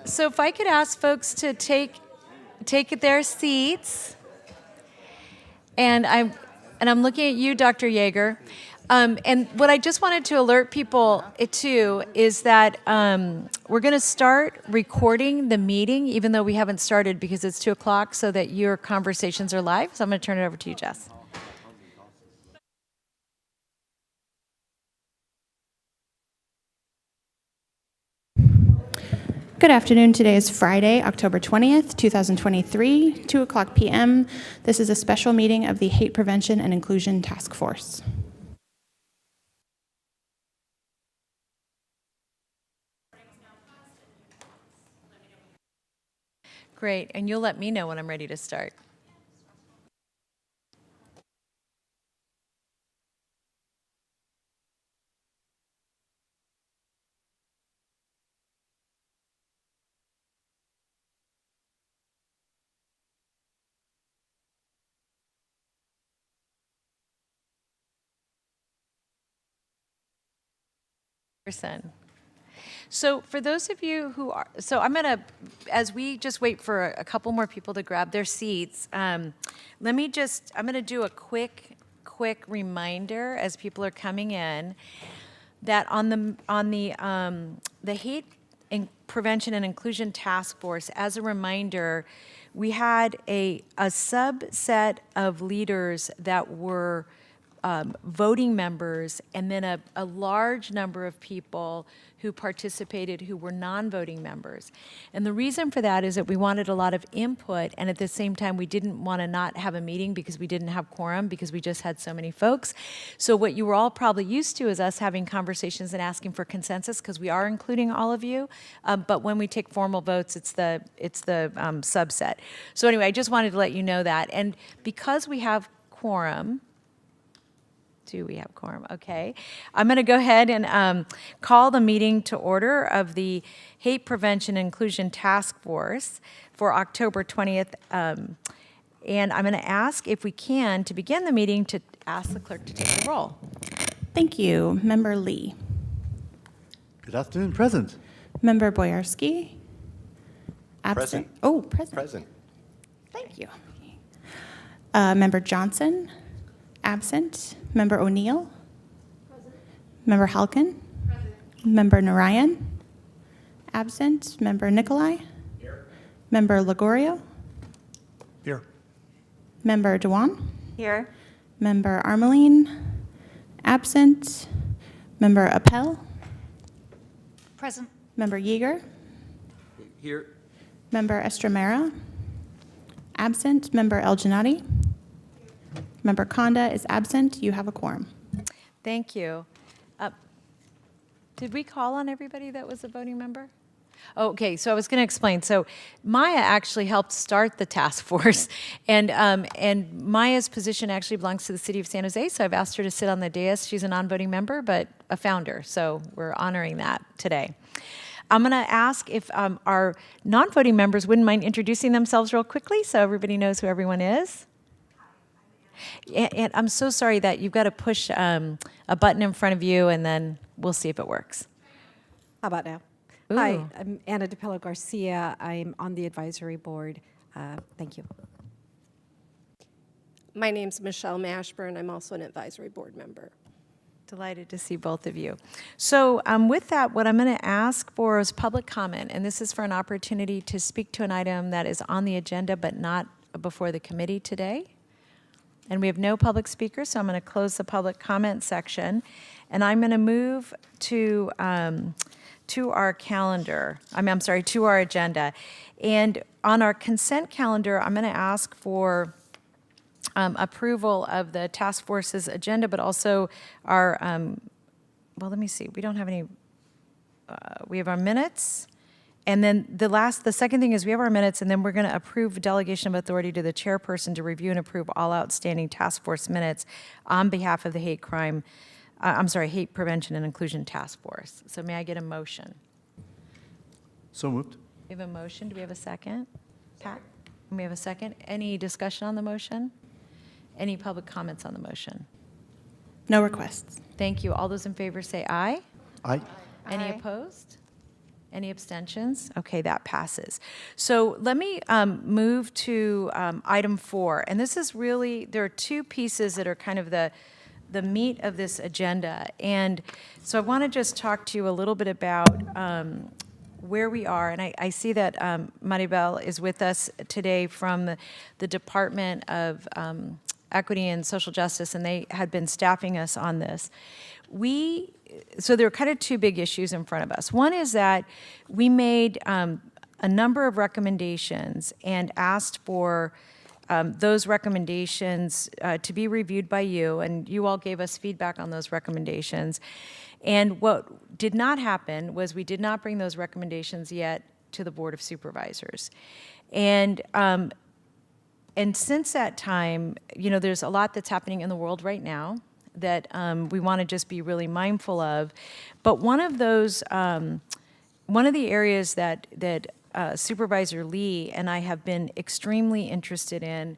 So if I could ask folks to take their seats, and I'm looking at you, Dr. Yeager. And what I just wanted to alert people to is that we're going to start recording the meeting, even though we haven't started because it's 2 o'clock, so that your conversations are live. So I'm going to turn it over to you, Jess. Good afternoon. Today is Friday, October 20th, 2023, 2 o'clock p.m. This is a special meeting of the Hate Prevention and Inclusion Task Force. Great. And you'll let me know when I'm ready to start. So for those of you who are, so I'm going to, as we just wait for a couple more people to grab their seats, I'm going to do a quick reminder as people are coming in that on the Hate Prevention and Inclusion Task Force, as a reminder, we had a subset of leaders that were voting members, and then a large number of people who participated who were non-voting members. And the reason for that is that we wanted a lot of input, and at the same time we didn't want to not have a meeting because we didn't have quorum because we just had so many folks. So what you were all probably used to is us having conversations and asking for consensus, because we are including all of you, but when we take formal votes, it's the subset. So anyway, I just wanted to let you know that. And because we have quorum, do we have quorum? Okay. I'm going to go ahead and call the meeting to order of the Hate Prevention and Inclusion Task Force for October 20th. And I'm going to ask, if we can, to begin the meeting, to ask the clerk to take the roll. Thank you. Member Lee. Good afternoon. Present. Member Boyarsky. Absent. Present. Oh, present. Present. Thank you. Member Johnson. Absent. Member O'Neill. Present. Member Halkin. Present. Member Narayan. Absent. Member Nikolai. Here. Member Lagorio. Here. Member Dewan. Here. Member Armeline. Absent. Member Appel. Present. Member Yeager. Here. Member Estremera. Absent. Member El Jannati. Member Konda is absent. You have a quorum. Thank you. Did we call on everybody that was a voting member? Okay, so I was going to explain. So Maya actually helped start the task force, and Maya's position actually belongs to the city of San Jose, so I've asked her to sit on the dais. She's a non-voting member, but a founder, so we're honoring that today. I'm going to ask if our non-voting members wouldn't mind introducing themselves real quickly so everybody knows who everyone is. And I'm so sorry that you've got to push a button in front of you, and then we'll see if it works. How about now? Ooh. Hi, I'm Anna DePello Garcia. I'm on the advisory board. Thank you. My name's Michelle Mashburn. I'm also an advisory board member. Delighted to see both of you. So with that, what I'm going to ask for is public comment, and this is for an opportunity to speak to an item that is on the agenda but not before the committee today. And we have no public speakers, so I'm going to close the public comment section. And I'm going to move to our calendar. To our agenda. And on our consent calendar, I'm going to ask for approval of the task force's agenda, but also our, well, let me see. We don't have any, we have our minutes. And then the second thing is we have our minutes, and then we're going to approve delegation of authority to the chairperson to review and approve all outstanding task force minutes on behalf of the Hate Prevention and Inclusion Task Force. So may I get a motion? So moved. We have a motion. Do we have a second? Pat? We have a second. Any discussion on the motion? Any public comments on the motion? No requests. Thank you. All those in favor say aye. Aye. Any opposed? Any abstentions? Okay, that passes. So let me move to item 4. And this is really, there are two pieces that are kind of the meat of this agenda. And so I want to just talk to you a little bit about where we are. And I see that Maribel is with us today from the Department of Equity and Social Justice, and they had been staffing us on this. So there are kind of two big issues in front of us. One is that we made a number of recommendations and asked for those recommendations to be reviewed by you, and you all gave us feedback on those recommendations. And what did not happen was we did not bring those recommendations yet to the Board of Supervisors. And since that time, you know, there's a lot that's happening in the world right now that we want to just be really mindful of. But one of those, one of the areas that Supervisor Lee and I have been extremely interested in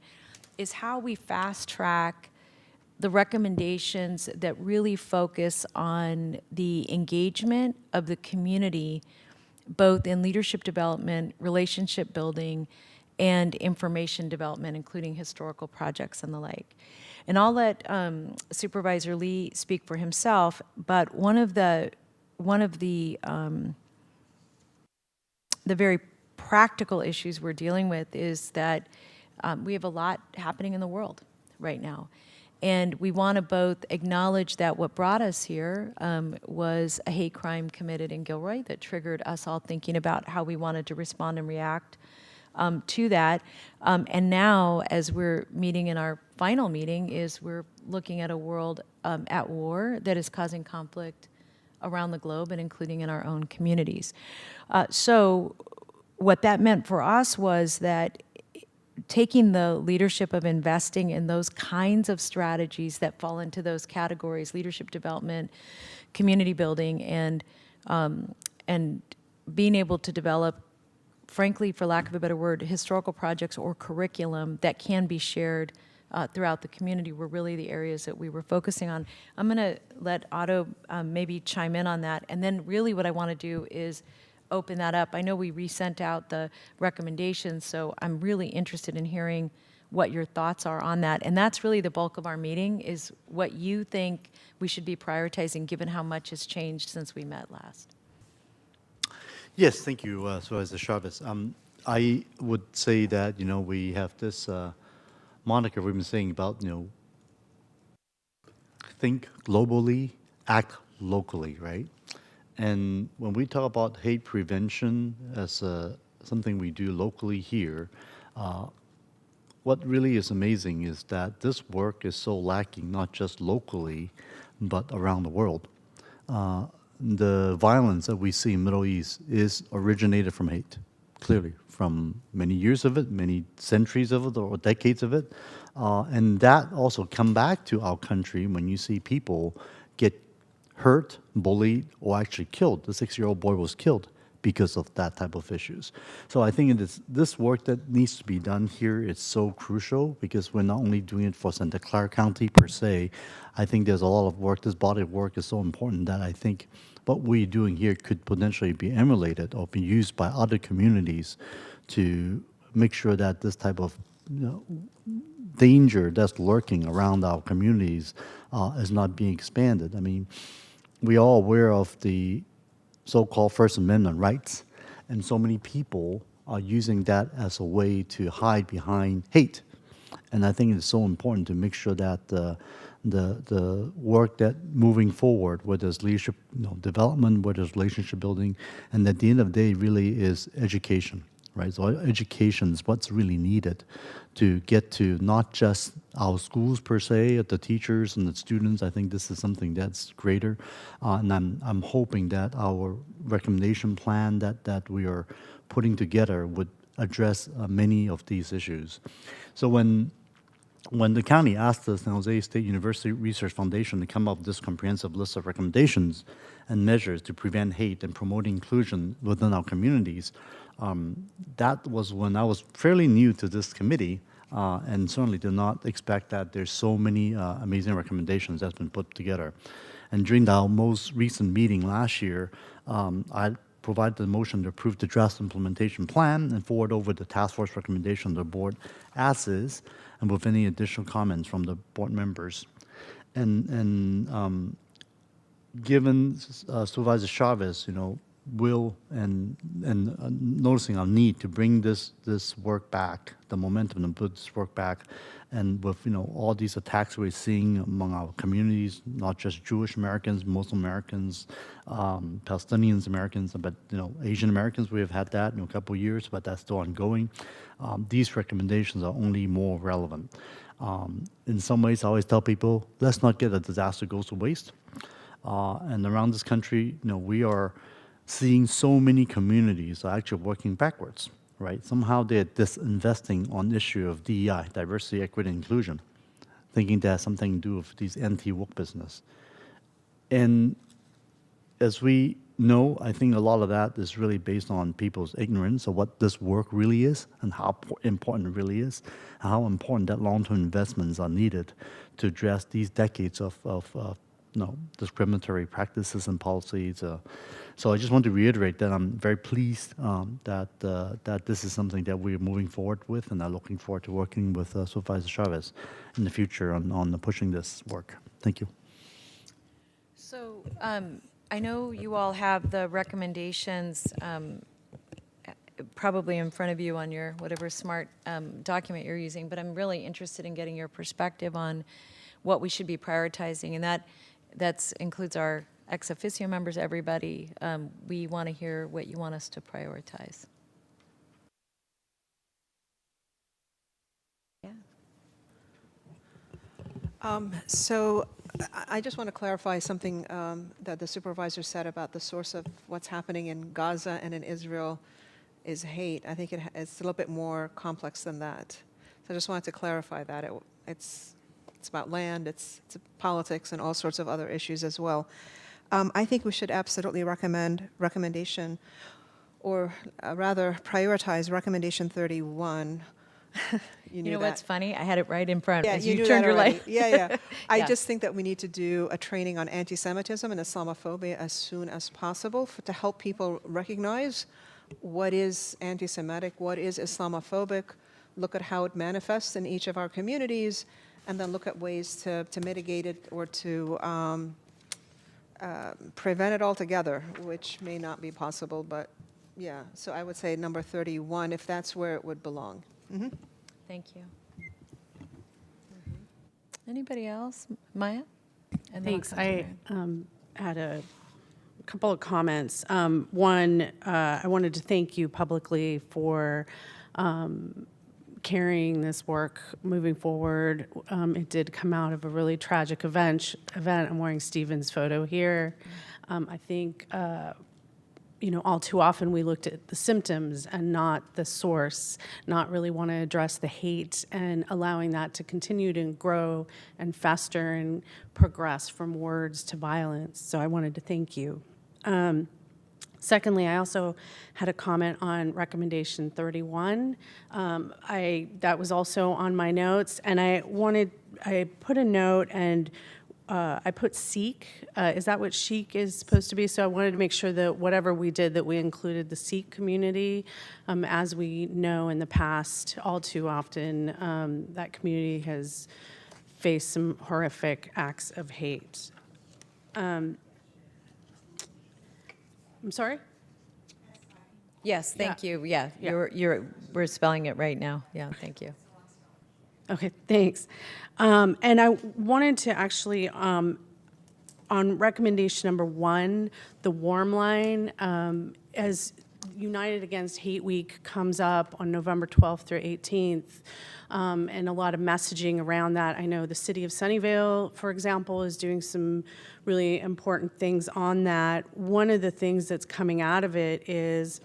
is how we fast track the recommendations that really focus on the engagement of the community, both in leadership development, relationship building, and information development, including historical projects and the like. And I'll let Supervisor Lee speak for himself, but one of the very practical issues we're dealing with is that we have a lot happening in the world right now. And we want to both acknowledge that what brought us here was a hate crime committed in Gilroy that triggered us all thinking about how we wanted to respond and react to that. And now, as we're meeting in our final meeting, is we're looking at a world at war that is causing conflict around the globe and including in our own communities. So what that meant for us was that taking the leadership of investing in those kinds of strategies that fall into those categories, leadership development, community building, and being able to develop, frankly, for lack of a better word, historical projects or curriculum that can be shared throughout the community were really the areas that we were focusing on. I'm going to let Otto maybe chime in on that. And then really what I want to do is open that up. I know we resent out the recommendations, so I'm really interested in hearing what your thoughts are on that. And that's really the bulk of our meeting, is what you think we should be prioritizing given how much has changed since we met last. Yes, thank you, Supervisor Chavez. I would say that, you know, we have this moniker we've been saying about, you know, think globally, act locally, right? And when we talk about hate prevention as something we do locally here, what really is amazing is that this work is so lacking, not just locally, but around the world. The violence that we see in the Middle East is originated from hate, clearly, from many years of it, many centuries of it, or decades of it. And that also come back to our country when you see people get hurt, bullied, or actually killed. The 6-year-old boy was killed because of that type of issues. So I think it is this work that needs to be done here is so crucial, because we're not only doing it for Santa Clara County per se. I think there's a lot of work. This body of work is so important that I think what we're doing here could potentially be emulated or be used by other communities to make sure that this type of, you know, danger that's lurking around our communities is not being expanded. I mean, we are aware of the so-called First Amendment rights, and so many people are using that as a way to hide behind hate. And I think it's so important to make sure that the work that moving forward, whether it's leadership, you know, development, whether it's relationship building, and at the end of the day really is education, right? So education is what's really needed to get to not just our schools per se, the teachers and the students. I think this is something that's greater, and I'm hoping that our recommendation plan that we are putting together would address many of these issues. So when the county asked the San Jose State University Research Foundation to come up with this comprehensive list of recommendations and measures to prevent hate and promote inclusion within our communities, that was when I was fairly new to this committee, and certainly did not expect that there's so many amazing recommendations that's been put together. And during our most recent meeting last year, I provide the motion to approve the draft implementation plan and forward over the task force recommendation to the board as is, and with any additional comments from the board members. And given Supervisor Chavez, will and noticing our need to bring this work back, the momentum and put this work back, and with all these attacks we're seeing among our communities, not just Jewish Americans, Muslim Americans, Palestinians Americans, but Asian Americans. We have had that in a couple of years, but that's still ongoing. These recommendations are only more relevant. In some ways, I always tell people, let's not get a disaster goes to waste. And around this country, we are seeing so many communities are actually working backwards, right? Somehow they're disinvesting on the issue of DEI, diversity, equity, and inclusion, thinking that has something to do with these anti-woke business. And as we know, I think a lot of that is really based on people's ignorance of what this work really is and how important it really is, and how important that long-term investments are needed to address these decades of discriminatory practices and policies. So I just want to reiterate that I'm very pleased that this is something that we're moving forward with, and I'm looking forward to working with Supervisor Chavez in the future on pushing this work. Thank you. So I know you all have the recommendations probably in front of you on your whatever smart document you're using, but I'm really interested in getting your perspective on what we should be prioritizing, and that includes our ex officio members, everybody. We want to hear what you want us to prioritize. Yeah. So I just want to clarify something that the supervisor said about the source of what's happening in Gaza and in Israel is hate. I think it's a little bit more complex than that. So I just wanted to clarify that. It's about land, it's politics, and all sorts of other issues as well. I think we should absolutely recommendation, or rather prioritize recommendation 31. You know what's funny? I had it right in front. Yeah, as you you knew turned that your already. light. Yeah. I Yeah. just think that we need to do a training on anti-Semitism and Islamophobia as soon as possible to help people recognize what is anti-Semitic, what is Islamophobic, look at how it manifests in each of our communities, and then look at ways to mitigate it or to prevent it altogether, which may not be possible, but yeah. So I would say number 31, if that's where it would belong. Mm-hmm. Thank you. Anybody else? Maya? And then I'll Thanks. come to I Mary. had a couple of comments. One, I wanted to thank you publicly for carrying this work moving forward. It did come out of a really tragic event. I'm wearing Stephen's photo here. I think, all too often we looked at the symptoms and not the source, not really want to address the hate and allowing that to continue to grow and fester and progress from words to violence. So I wanted to thank you. Secondly, I also had a comment on recommendation 31. That was also on my notes, and I put a note and I put Sikh. Is that what Sheik is supposed to be? So I wanted to make sure that whatever we did, that we included the Sikh community. As we know in the past, all too often, that community has faced some horrific acts of hate. I'm sorry? Yes, thank you. Yeah, Yeah. we're spelling it right now. Yeah, thank you. Okay, thanks. And I wanted to actually, on recommendation number 1, the warm line, as United Against Hate Week comes up on November 12th through 18th, and a lot of messaging around that. I know the city of Sunnyvale, for example, is doing some really important things on that. One of the things that's coming out of it is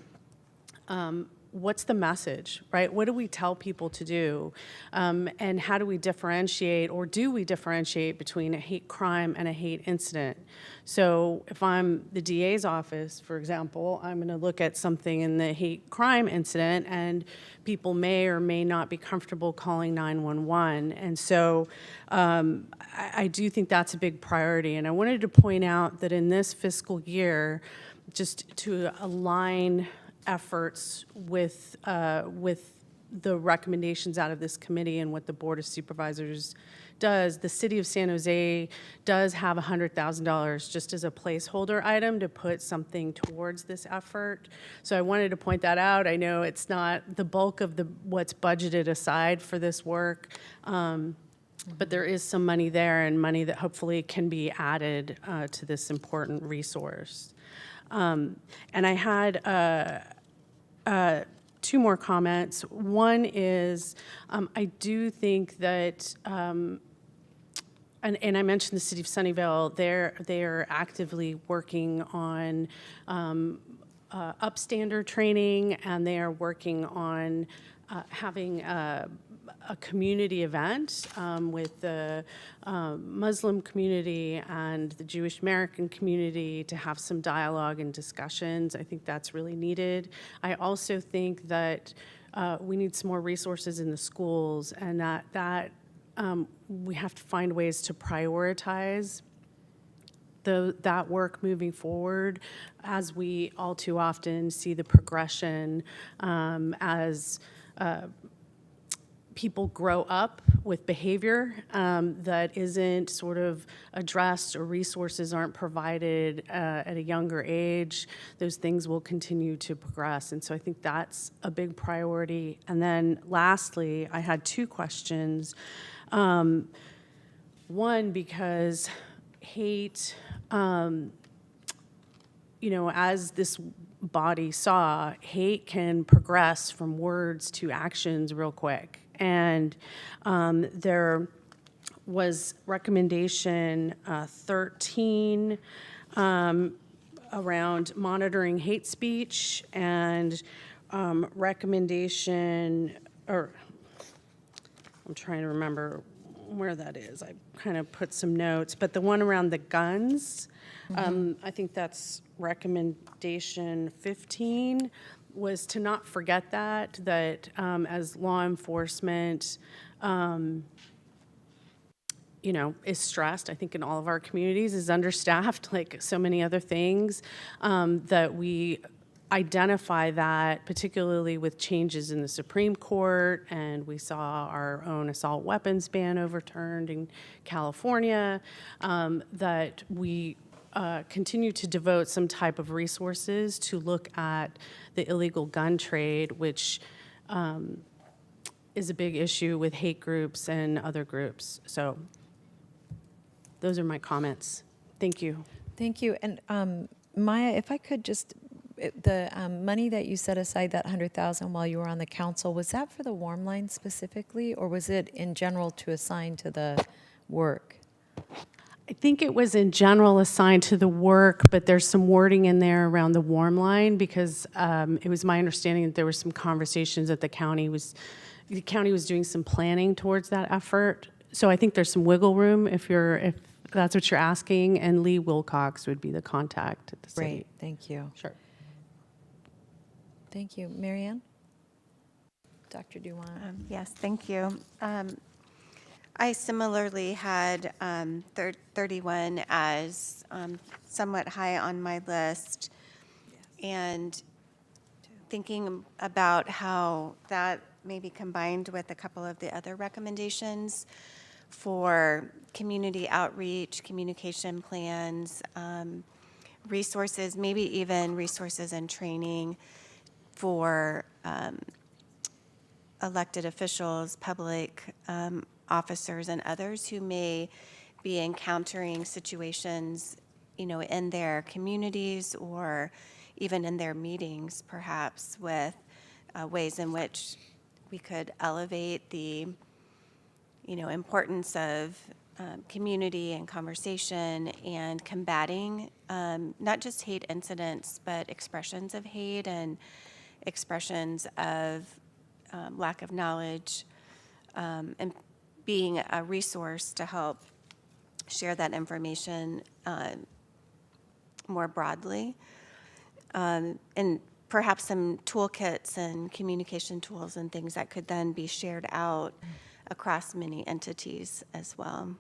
what's the message, right? What do we tell people to do? And how do we differentiate, or do we differentiate between a hate crime and a hate incident? So if I'm the DA's office, for example, I'm going to look at something in the hate crime incident, and people may or may not be comfortable calling 911. And so I do think that's a big priority. And I wanted to point out that in this fiscal year, just to align efforts with the recommendations out of this committee and what the Board of Supervisors does. The City of San Jose does have $100,000 just as a placeholder item to put something towards this effort. So I wanted to point that out. I know it's not the bulk of what's budgeted aside for this work, but there is some money there and money that hopefully can be added to this important resource. And I had two more comments. One is I do think that, and I mentioned the City of Sunnyvale, they're actively working on upstander training, and they are working on having a community event with the Muslim community and the Jewish American community to have some dialogue and discussions. I think that's really needed. I also think that we need some more resources in the schools, and that we have to find ways to prioritize that work moving forward, as we all too often see the progression as people grow up with behavior that isn't sort of addressed, or resources aren't provided at a younger age. Those things will continue to progress. And so I think that's a big priority. And then lastly, I had two questions. One, because hate, as this body saw, hate can progress from words to actions real quick. And there was recommendation 13 around monitoring hate speech, and recommendation, or I'm trying to remember where that is. I kind of put some notes, but the one around the guns, I think that's recommendation 15, was to not forget that as law enforcement, is stressed, I think in all of our communities, is understaffed, like so many other things, that we identify that, particularly with changes in the Supreme Court, and we saw our own assault weapons ban overturned in California, that we continue to devote some type of resources to look at the illegal gun trade, which is a big issue with hate groups and other groups. So those are my comments. Thank you. Thank you. And Maya, if I could just, the money that you set aside, that 100,000 while you were on the council, was that for the warm line specifically, or was it in general to assign to the work? I think it was in general assigned to the work, but there's some wording in there around the warm line, because it was my understanding that there were some conversations that the county was doing some planning towards that effort. So I think there's some wiggle room if that's what you're asking, and Lee Wilcox would be the contact at the city. Great, thank you. Sure. Thank you. Marianne? Dr. Duwan? Yes, thank you. I similarly had 31 as somewhat high on my list, and thinking about how that may be combined with a couple of the other recommendations for community outreach, communication plans, resources, maybe even resources and training for elected officials, public officers, and others who may be encountering situations, in their communities or even in their meetings, perhaps, with ways in which we could elevate the, importance of community and conversation and combating not just hate incidents, but expressions of hate and expressions of lack of knowledge, and being a resource to help share that information more broadly, and perhaps some toolkits and communication tools and things that could then be shared out across many entities as well.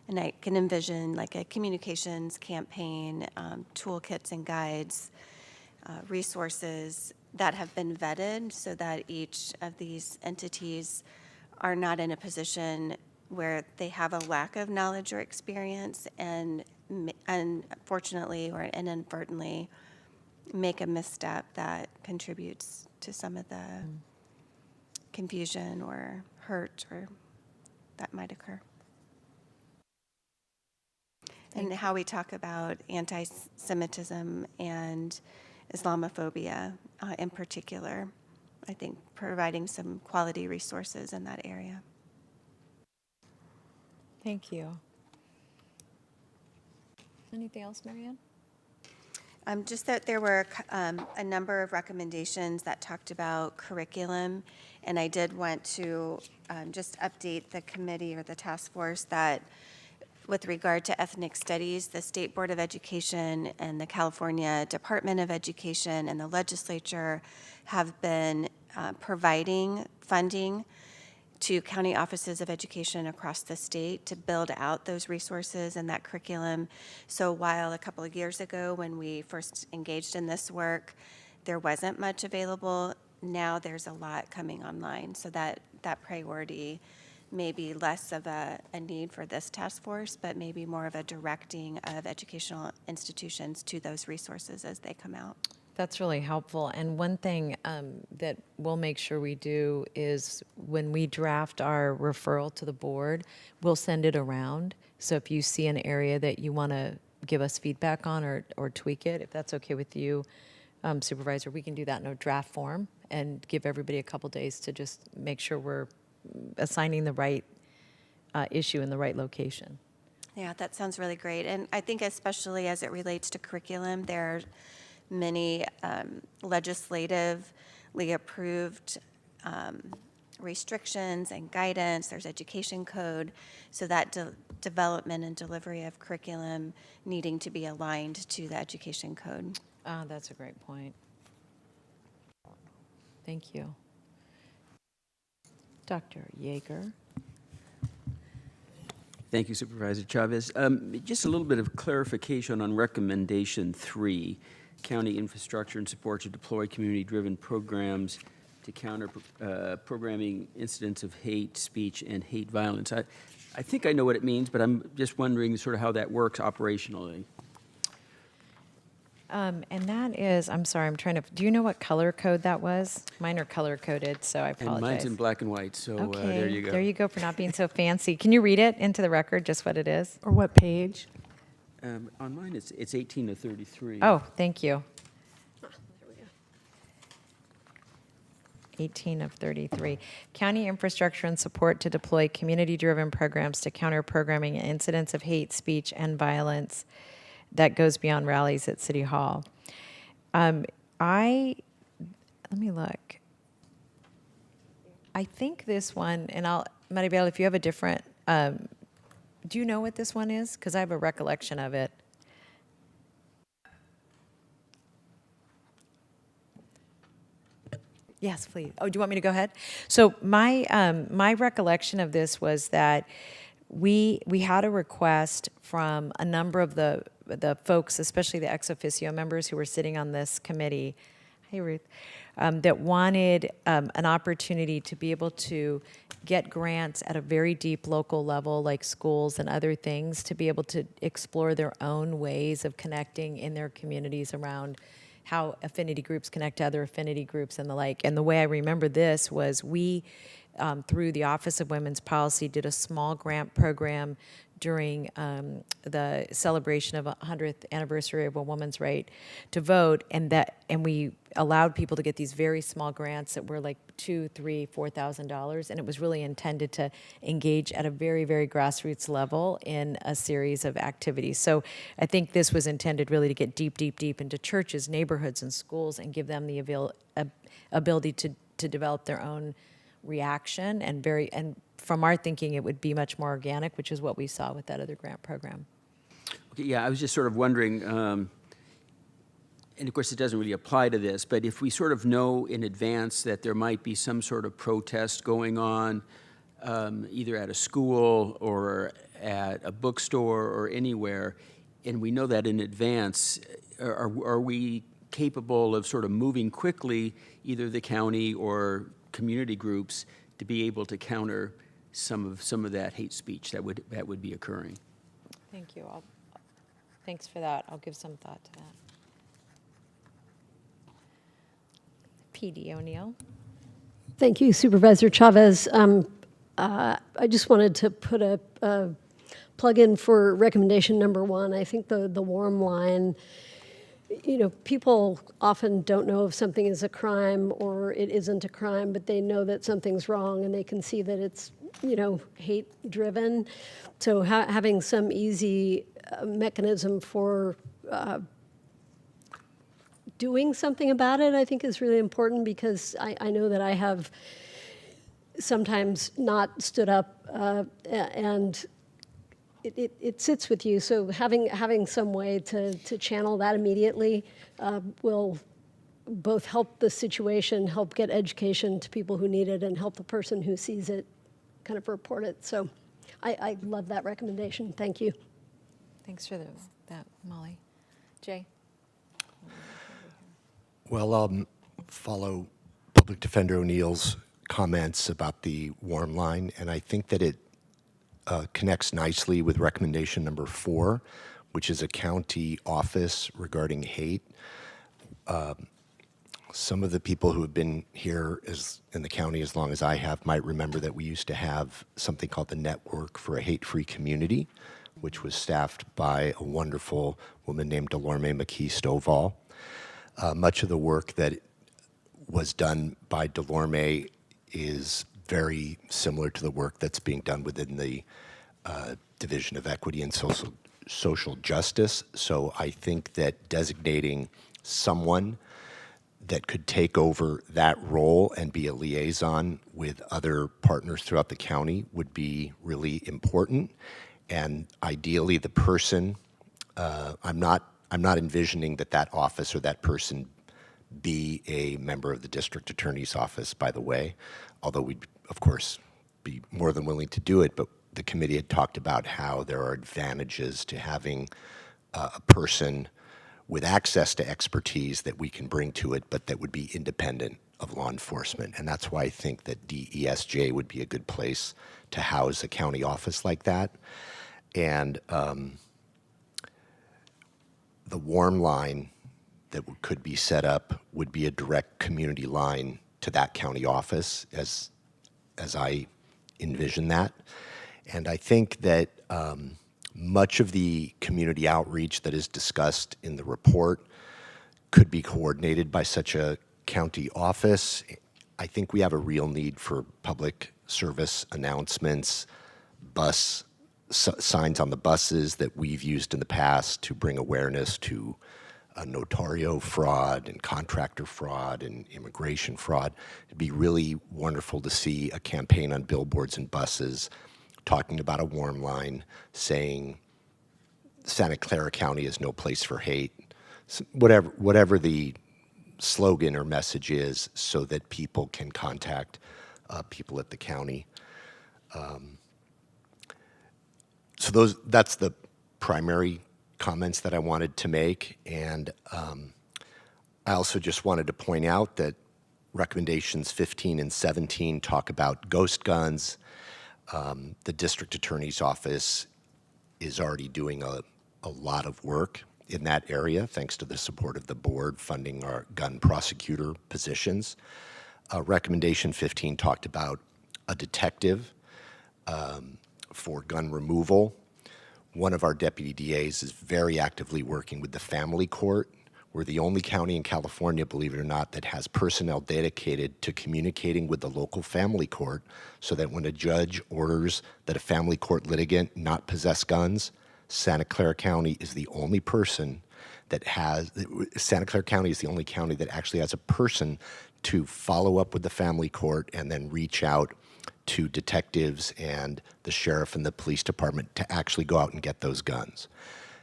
And I can envision like a communications campaign, toolkits and guides, resources that have been vetted so that each of these entities are not in a position where they have a lack of knowledge or experience and unfortunately or inadvertently make a misstep that contributes to some of the confusion or hurt or that might occur. And how we talk about anti-Semitism and Islamophobia in particular, I think providing some quality resources in that area. Thank you. Anything else, Marianne? Just that there were a number of recommendations that talked about curriculum, and I did want to just update the committee or the task force that with regard to ethnic studies, the State Board of Education and the California Department of Education and the legislature have been providing funding to county offices of education across the state to build out those resources and that curriculum. So while a couple of years ago when we first engaged in this work, there wasn't much available, now there's a lot coming online. So that priority may be less of a need for this task force, but maybe more of a directing of educational institutions to those resources as they come out. That's really helpful. And one thing that we'll make sure we do is when we draft our referral to the board, we'll send it around. So if you see an area that you want to give us feedback on or tweak it, if that's okay with you, Supervisor, we can do that in a draft form and give everybody a couple days to just make sure we're assigning the right issue in the right location. Yeah, that sounds really great. And I think especially as it relates to curriculum, there are many legislatively approved restrictions and guidance. There's education code. So that development and delivery of curriculum needing to be aligned to the education code. That's a great point. Thank you. Dr. Yeager. Thank you, Supervisor Chavez. Just a little bit of clarification on recommendation 3, county infrastructure and support to deploy community-driven programs to counter programming incidents of hate speech and hate violence. I think I know what it means, but I'm just wondering sort of how that works operationally. And that is, I'm sorry, do you know what color code that was? Mine are color coded, so I apologize. And mine's in black and white, so Okay, there you go. there you go for not being so fancy. Can you read it into the record, just what it is? Or what page? On mine, it's 18 to 33. Oh, thank you. 18 of 33. County infrastructure and support to deploy community-driven programs to counter programming incidents of hate speech and violence that goes beyond rallies at City Hall. Let me look. I think this one, and Maribel, if you have a different, do you know what this one is? Because I have a recollection of it. Yes, please. Oh, do you want me to go ahead? So my recollection of this was that we had a request from a number of the folks, especially the ex officio members who were sitting on this committee, hey Ruth, that wanted an opportunity to be able to get grants at a very deep local level, like schools and other things, to be able to explore their own ways of connecting in their communities around how affinity groups connect to other affinity groups and the like. And the way I remember this was we, through the Office of Women's Policy, did a small grant program during the celebration of 100th anniversary of a woman's right to vote, and we allowed people to get these very small grants that were like $2,000, $3,000, $4,000, and it was really intended to engage at a very, very grassroots level in a series of activities. So I think this was intended really to get deep, deep, deep into churches, neighborhoods, and schools, and give them the ability to develop their own reaction, and from our thinking, it would be much more organic, which is what we saw with that other grant program. Okay, yeah, I was just sort of wondering, and of course it doesn't really apply to this, but if we sort of know in advance that there might be some sort of protest going on, either at a school or at a bookstore or anywhere, and we know that in advance, are we capable of sort of moving quickly, either the county or community groups, to be able to counter some of that hate speech that would be occurring? Thank you. Thanks for that. I'll give some thought to that. PD O'Neill. Thank you, Supervisor Chavez. I just wanted to put a plug in for recommendation number 1. I think the warm line, people often don't know if something is a crime or it isn't a crime, but they know that something's wrong and they can see that it's, hate-driven. So having some easy mechanism for doing something about it, I think, is really important, because I know that I have sometimes not stood up, and it sits with you. So having some way to channel that immediately will both help the situation, help get education to people who need it, and help the person who sees it kind of report it. So I love that recommendation. Thank you. Thanks for that, Molly. Jay? Well, I'll follow Public Defender O'Neill's comments about the warm line, and I think that it connects nicely with recommendation number 4, which is a county office regarding hate. Some of the people who have been here in the county as long as I have might remember that we used to have something called the Network for a Hate-Free Community, which was staffed by a wonderful woman named Delorme McKee Stovall. Much of the work that was done by Delorme is very similar to the work that's being done within the Division of Equity and Social Justice. So I think that designating someone that could take over that role and be a liaison with other partners throughout the county would be really important. And ideally, the person, I'm not envisioning that office or that person be a member of the district attorney's office, by the way, although we'd, of course, be more than willing to do it. But the committee had talked about how there are advantages to having a person with access to expertise that we can bring to it, but that would be independent of law enforcement. And that's why I think that DESJ would be a good place to house a county office like that. And the warm line that could be set up would be a direct community line to that county office, as I envision that. And I think that much of the community outreach that is discussed in the report could be coordinated by such a county office. I think we have a real need for public service announcements, signs on the buses that we've used in the past to bring awareness to notario fraud and contractor fraud and immigration fraud. It'd be really wonderful to see a campaign on billboards and buses talking about a warm line, saying Santa Clara County is no place for hate, whatever the slogan or message is, so that people can contact people at the county. So that's the primary comments that I wanted to make. And I also just wanted to point out that recommendations 15 and 17 talk about ghost guns. The district attorney's office is already doing a lot of work in that area, thanks to the support of the board funding our gun prosecutor positions. Recommendation 15 talked about a detective for gun removal. One of our deputy DAs is very actively working with the family court. We're the only county in California, believe it or not, that has personnel dedicated to communicating with the local family court, so that when a judge orders that a family court litigant not possess guns, Santa Clara County is the only person that has, Santa Clara County is the only county that actually has a person to follow up with the family court and then reach out to detectives and the sheriff and the police department to actually go out and get those guns.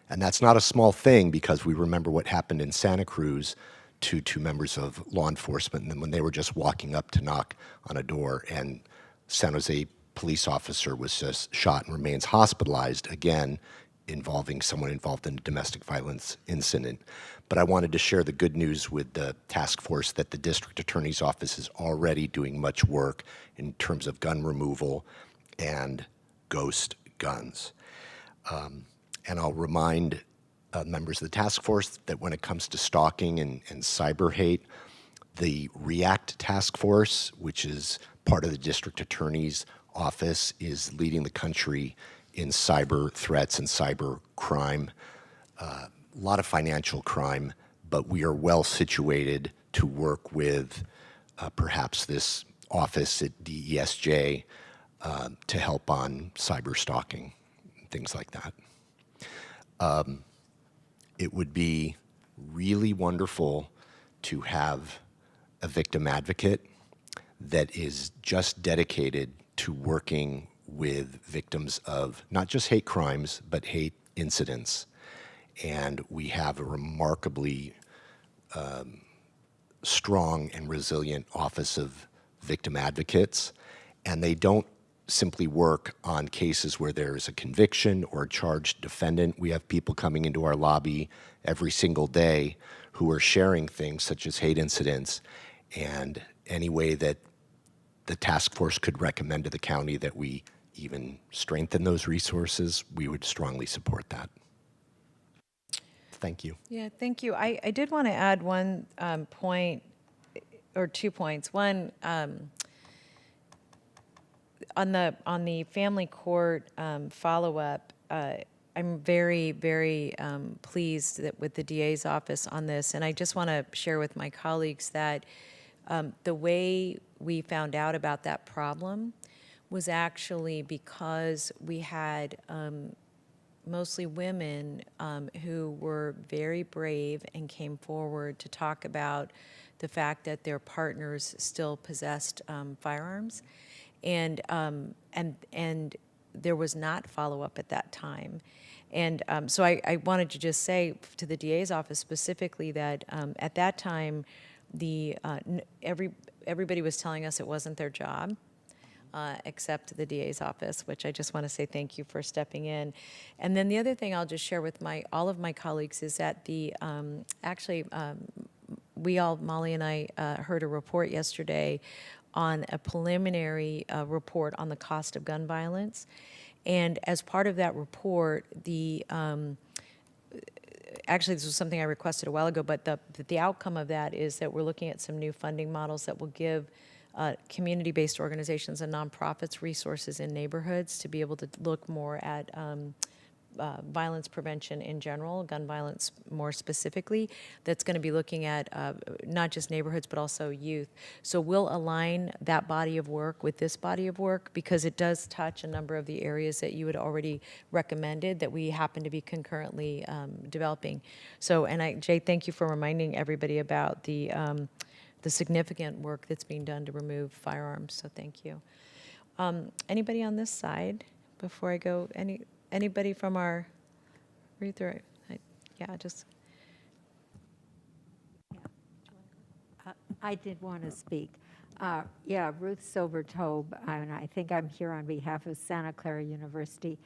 And that's not a small thing, because we remember what happened in Santa Cruz to 2 members of law enforcement, and when they were just walking up to knock on a door, and San Jose police officer was just shot and remains hospitalized, again, involving someone involved in a domestic violence incident. But I wanted to share the good news with the task force that the district attorney's office is already doing much work in terms of gun removal and ghost guns. And I'll remind members of the task force that when it comes to stalking and cyber hate, the REACT task force, which is part of the district attorney's office, is leading the country in cyber threats and cyber crime. A lot of financial crime, but we are well situated to work with perhaps this office at DESJ to help on cyber stalking, things like that. It would be really wonderful to have a victim advocate that is just dedicated to working with victims of not just hate crimes, but hate incidents. And we have a remarkably strong and resilient Office of Victim Advocates, and they don't simply work on cases where there's a conviction or a charged defendant. We have people coming into our lobby every single day who are sharing things such as hate incidents, and any way that the task force could recommend to the county that we even strengthen those resources, we would strongly support that. Thank you. Yeah, thank you. I did want to add one point, or 2 points. One, on the family court follow-up, I'm very, very pleased that with the DA's office on this, and I just want to share with my colleagues that the way we found out about that problem was actually because we had mostly women who were very brave and came forward to talk about the fact that their partners still possessed firearms, and there was not follow-up at that time. And so I wanted to just say to the DA's office specifically that at that time, everybody was telling us it wasn't their job, except the DA's office, which I just want to say thank you for stepping in. And then the other thing I'll just share with all of my colleagues is that Molly and I heard a report yesterday on a preliminary report on the cost of gun violence. And as part of that report, actually, this was something I requested a while ago, but the outcome of that is that we're looking at some new funding models that will give community-based organizations and nonprofits resources in neighborhoods to be able to look more at violence prevention in general, gun violence more specifically, that's going to be looking at not just neighborhoods, but also youth. So we'll align that body of work with this body of work because it does touch a number of the areas that you had already recommended that we happen to be concurrently developing. So, Jay, thank you for reminding everybody about the significant work that's being done to remove firearms, so thank you. Anybody on this side before I go? Anybody from our read through? I did want to speak. Ruth Silvertobe, and I think I'm here on behalf of Santa Clara University.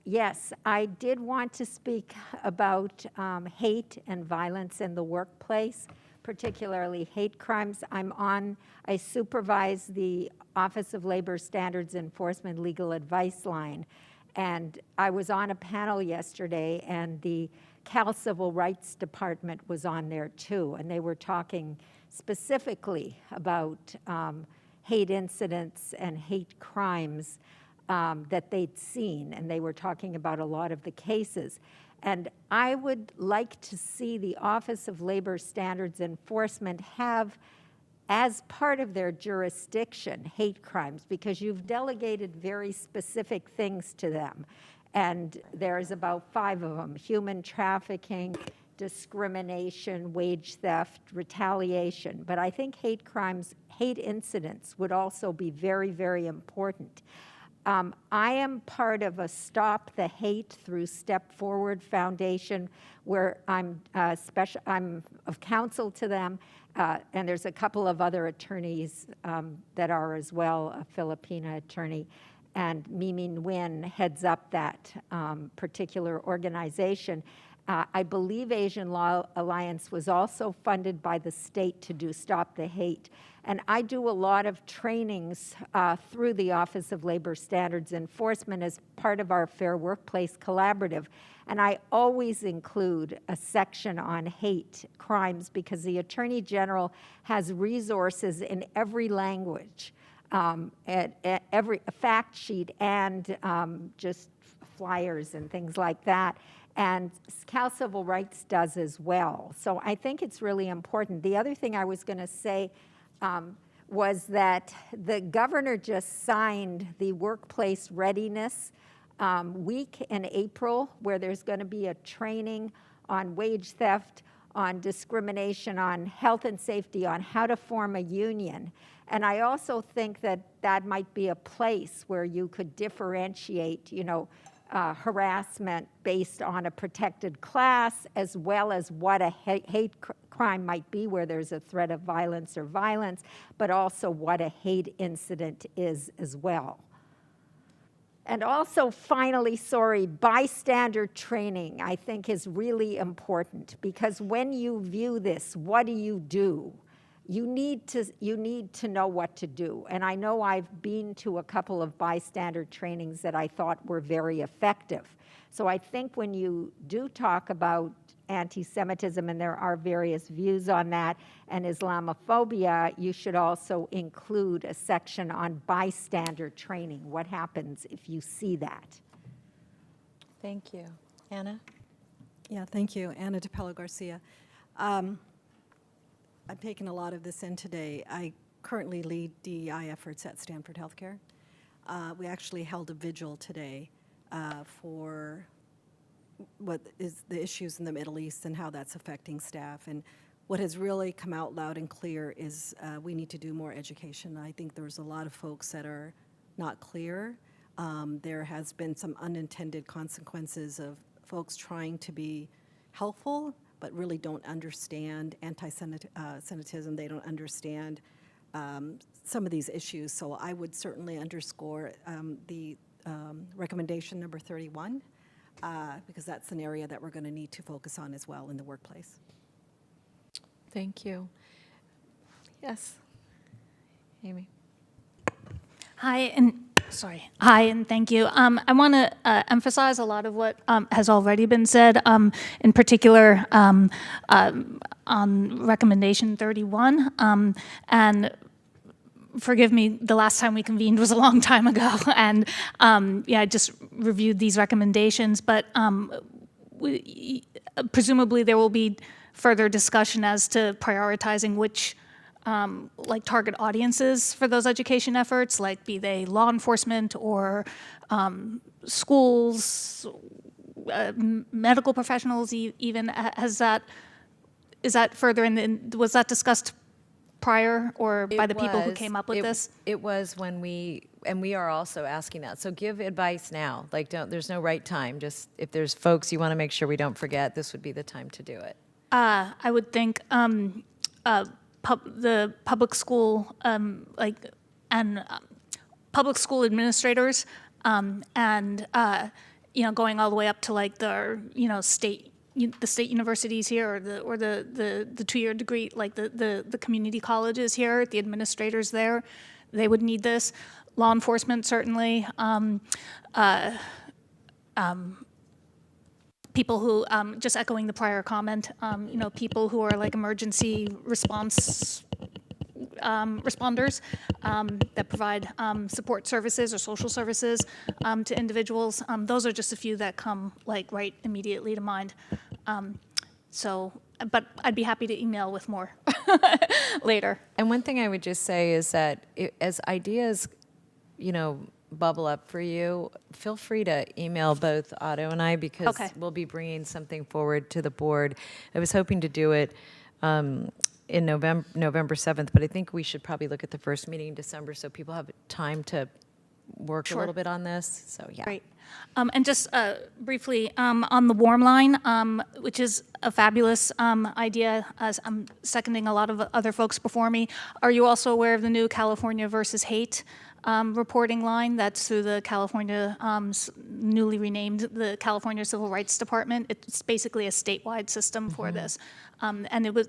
Yes, I did want to speak about hate and violence in the workplace, particularly hate crimes. I supervise the Office of Labor Standards Enforcement Legal Advice Line. And I was on a panel yesterday, and the Cal Civil Rights Department was on there too, and they were talking specifically about hate incidents and hate crimes that they'd seen, and they were talking about a lot of the cases. And I would like to see the Office of Labor Standards Enforcement have, as part of their jurisdiction, hate crimes, because you've delegated very specific things to them. And there's about 5 of them: human trafficking, discrimination, wage theft, retaliation. But I think hate crimes, hate incidents would also be very, very important. I am part of a Stop the Hate Through Step Forward Foundation, where I'm of counsel to them, and there's a couple of other attorneys that are as well, a Filipina attorney, and Mimi Nguyen heads up that particular organization. I believe Asian Law Alliance was also funded by the state to do Stop the Hate. And I do a lot of trainings through the Office of Labor Standards Enforcement as part of our Fair Workplace Collaborative. And I always include a section on hate crimes because the Attorney General has resources in every language, at every fact sheet and just flyers and things like that. And Cal Civil Rights does as well. So I think it's really important. The other thing I was going to say was that the governor just signed the Workplace Readiness Week in April, where there's going to be a training on wage theft, on discrimination, on health and safety, on how to form a union. And I also think that that might be a place where you could differentiate, harassment based on a protected class, as well as what a hate crime might be, where there's a threat of violence or violence, but also what a hate incident is as well. And also, finally, bystander training, I think, is really important, because when you view this, what do? You need to know what to do. And I know I've been to a couple of bystander trainings that I thought were very effective. So I think when you do talk about anti-Semitism, and there are various views on that, and Islamophobia, you should also include a section on bystander training. What happens if you see that? Thank you. Anna? Yeah, thank you. Anna DePello Garcia. I've taken a lot of this in today. I currently lead DEI efforts at Stanford Healthcare. We actually held a vigil today for what is the issues in the Middle East and how that's affecting staff. And what has really come out loud and clear is we need to do more education. I think there's a lot of folks that are not clear. There has been some unintended consequences of folks trying to be helpful, but really don't understand anti-Semitism. They don't understand some of these issues. So I would certainly underscore the recommendation number 31, because that's an area that we're going to need to focus on as well in the workplace. Thank you. Yes. Amy? Hi, and thank you. I want to emphasize a lot of what has already been said, in particular on recommendation 31. And forgive me, the last time we convened was a long time ago, and I just reviewed these recommendations, but presumably there will be further discussion as to prioritizing which target audiences for those education efforts, be they law enforcement or schools, medical professionals even. Is that further was that discussed prior or by the people who came up with this? It was when we are also asking that. So give advice now. There's no right time. Just if there's folks you want to make sure we don't forget, this would be the time to do it. I would think the public school public school administrators and going all the way up to the state universities here or the 2-year degree, the community colleges here, the administrators there, they would need this. Law enforcement certainly. People who, just echoing the prior comment, people who are emergency response responders that provide support services or social services to individuals. Those are just a few that come right immediately to mind. But I'd be happy to email with more later. And one thing I would just say is that as ideas, bubble up for you, feel free to email both Otto and I, because we'll be bringing something forward to the board. I was hoping to do it in November 7th, but I think we should probably look at the first meeting in December so people have time to work a Sure. little bit on this, so yeah. Great. And just briefly, on the warm line, which is a fabulous idea, as I'm seconding a lot of other folks before me, are you also aware of the new California versus Hate reporting line that's through the California, newly renamed the California Civil Rights Department? It's basically a statewide system for this. And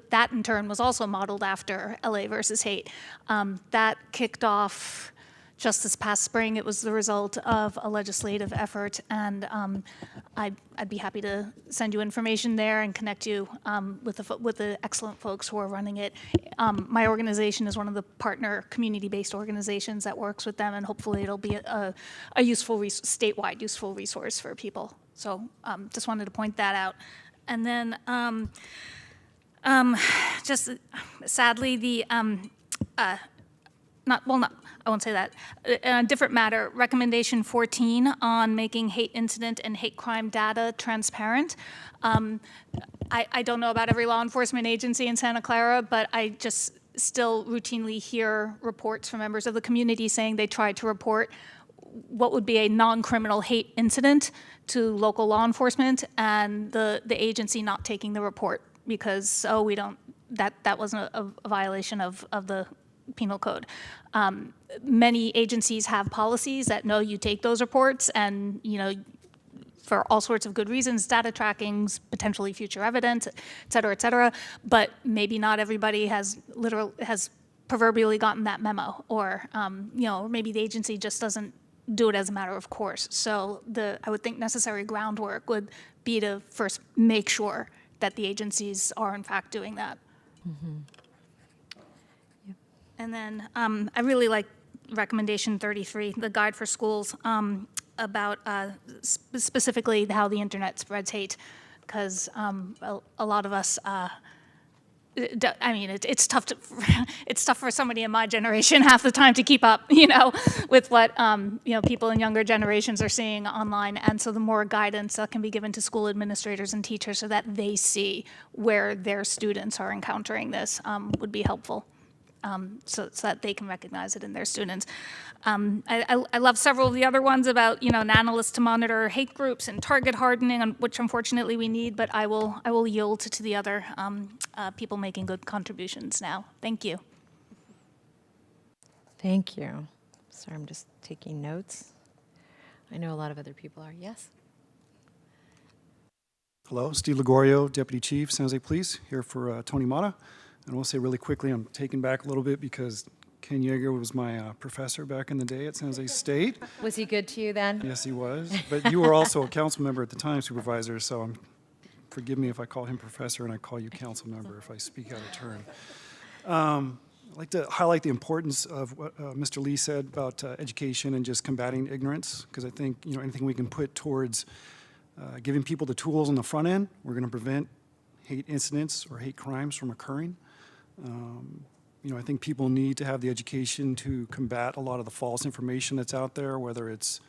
that in turn was also modeled after LA versus Hate. That kicked off just this past spring. It was the result of a legislative effort, and I'd be happy to send you information there and connect you with the excellent folks who are running it. My organization is one of the partner community-based organizations that works with them, and hopefully it'll be a useful, statewide useful resource for people. So just wanted to point that out. And then just sadly, I won't say that. A different matter, recommendation 14 on making hate incident and hate crime data transparent. I don't know about every law enforcement agency in Santa Clara, but I just still routinely hear reports from members of the community saying they tried to report what would be a non-criminal hate incident to local law enforcement, and the agency not taking the report because, we don't, that wasn't a violation of the penal code. Many agencies have policies that know you take those reports, and for all sorts of good reasons, data tracking's potentially future evidence, et cetera, but maybe not everybody has proverbially gotten that memo, or maybe the agency just doesn't do it as a matter of course. So I would think necessary groundwork would be to first make sure that the agencies are in fact doing that. Mm-hmm. And then I really like recommendation 33, the guide for schools, about specifically how the internet spreads hate, because a lot of us, it's tough it's tough for somebody in my generation half the time to keep up, with what people in younger generations are seeing online. And so the more guidance that can be given to school administrators and teachers so that they see where their students are encountering this would be helpful. So that they can recognize it in their students. I love several of the other ones about, an analyst to monitor hate groups and target hardening, which unfortunately we need, but I will yield to the other people making good contributions now. Thank you. Thank you. Sorry, I'm just taking notes. I know a lot of other people are. Yes? Hello, Steve Ligorio, Deputy Chief, San Jose Police, here for Tony Mata. And I will say really quickly, I'm taken back a little bit because Ken Yeager was my professor back in the day at San Jose State. Was he good to you then? Yes, he was. But you were also a council member at the time, Supervisor, so forgive me if I call him professor and I call you council member if I speak out of turn. I'd like to highlight the importance of what Mr. Lee said about education and just combating ignorance, because I think anything we can put towards giving people the tools on the front end, we're going to prevent hate incidents or hate crimes from occurring. I think people need to have the education to combat a lot of the false information that's out there, whether it's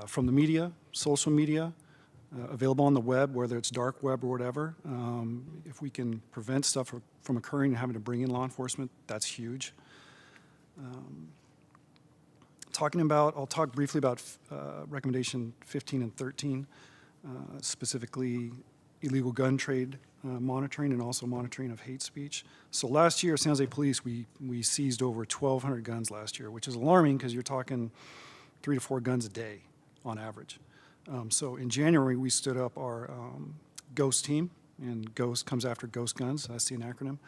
from the media, social media, available on the web, whether it's dark web or whatever. If we can prevent stuff from occurring and having to bring in law enforcement, that's huge. I'll talk briefly about recommendation 15 and 13, specifically illegal gun trade monitoring and also monitoring of hate speech. So last year, San Jose Police, we seized over 1,200 guns last year, which is alarming because you're talking 3 to 4 guns a day on average. So in January, we stood up our GHOST team, and GHOST comes after Ghost Guns, that's the acronym.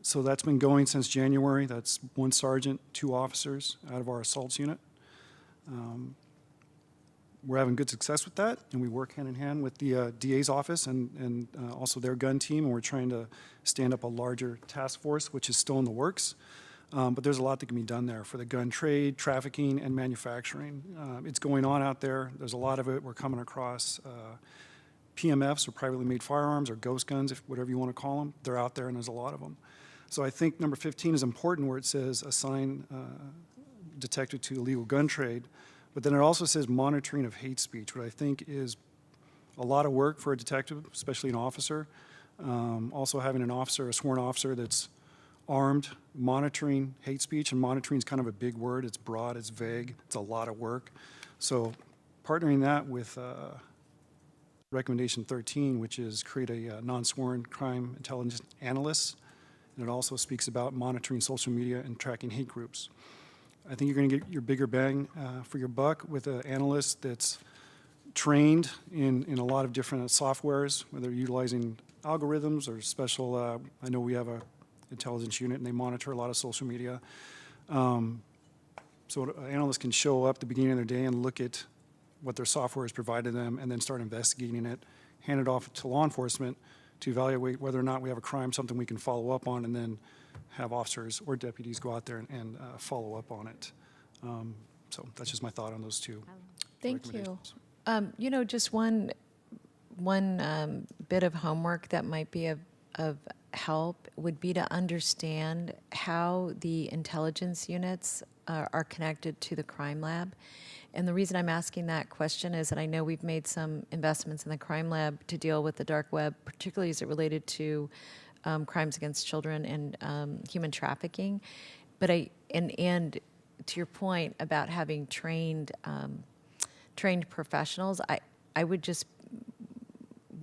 So that's been going since January. That's 1 sergeant, 2 officers out of our assaults unit. We're having good success with that, and we work hand in hand with the DA's office and also their gun team, and we're trying to stand up a larger task force, which is still in the works. But there's a lot that can be done there for the gun trade, trafficking, and manufacturing. It's going on out there. There's a lot of it. We're coming across PMFs, or privately made firearms, or ghost guns, whatever you want to call them. They're out there, and there's a lot of them. So I think number 15 is important, where it says assign detective to illegal gun trade. But then it also says monitoring of hate speech, what I think is a lot of work for a detective, especially an officer. Also having an officer, a sworn officer, that's armed monitoring hate speech, and monitoring is kind of a big word. It's broad, it's vague, it's a lot of work. So partnering that with recommendation 13, which is create a non-sworn crime intelligence analyst, and it also speaks about monitoring social media and tracking hate groups. I think you're going to get your bigger bang for your buck with an analyst that's trained in a lot of different softwares, whether utilizing algorithms or special, I know we have a intelligence unit and they monitor a lot of social media. So an analyst can show up at the beginning of their day and look at what their software has provided them and then start investigating it, hand it off to law enforcement to evaluate whether or not we have a crime, something we can follow up on, and then have officers or deputies go out there and follow up on it. So that's just my thought on those two. Thank you. recommendations. You know, just one bit of homework that might be of help would be to understand how the intelligence units are connected to the crime lab. And the reason I'm asking that question is that I know we've made some investments in the crime lab to deal with the dark web, particularly as it related to crimes against children and human trafficking. But and to your point about having trained professionals, I would just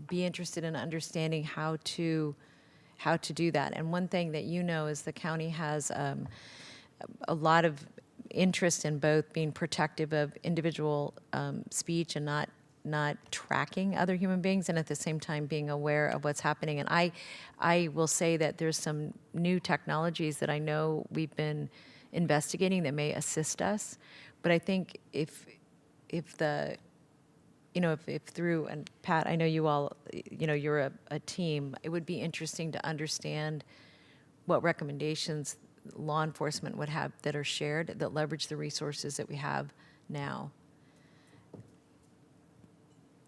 be interested in understanding how to do that. And one thing that you know is the county has a lot of interest in both being protective of individual speech and not tracking other human beings, and at the same time being aware of what's happening. And I will say that there's some new technologies that I know we've been investigating that may assist us. But I think if through, and Pat, I know you all, you're a team, it would be interesting to understand what recommendations law enforcement would have that are shared, that leverage the resources that we have now,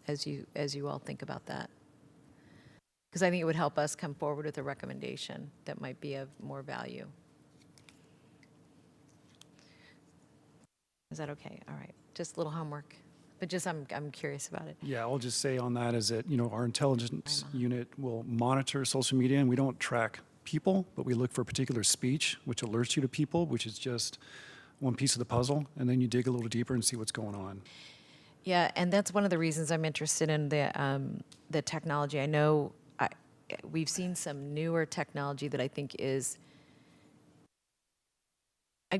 as you all think about that. Because I think it would help us come forward with a recommendation that might be of more value. Is that okay? All right, just a little homework. But just, I'm curious about it. Yeah, I'll just say on that is that, our intelligence unit will monitor social media, and we don't track people, but we look for particular speech, which alerts you to people, which is just one piece of the puzzle, and then you dig a little deeper and see what's going on. Yeah, and that's one of the reasons I'm interested in the technology. I know we've seen some newer technology that I think is, I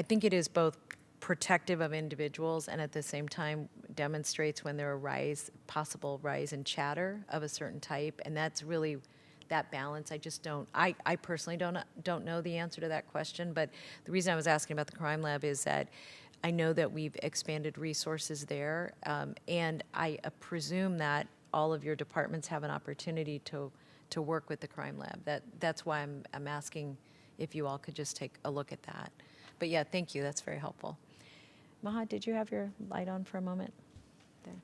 think it is both protective of individuals and at the same time demonstrates when there are possible rise in chatter of a certain type, and that's really that balance. I just don't, I personally don't know the answer to that question, but the reason I was asking about the crime lab is that I know that we've expanded resources there, and I presume that all of your departments have an opportunity to work with the crime lab. That's why I'm asking if you all could just take a look at that. But yeah, thank you, that's very helpful. Maha, did you have your light on for a moment? There.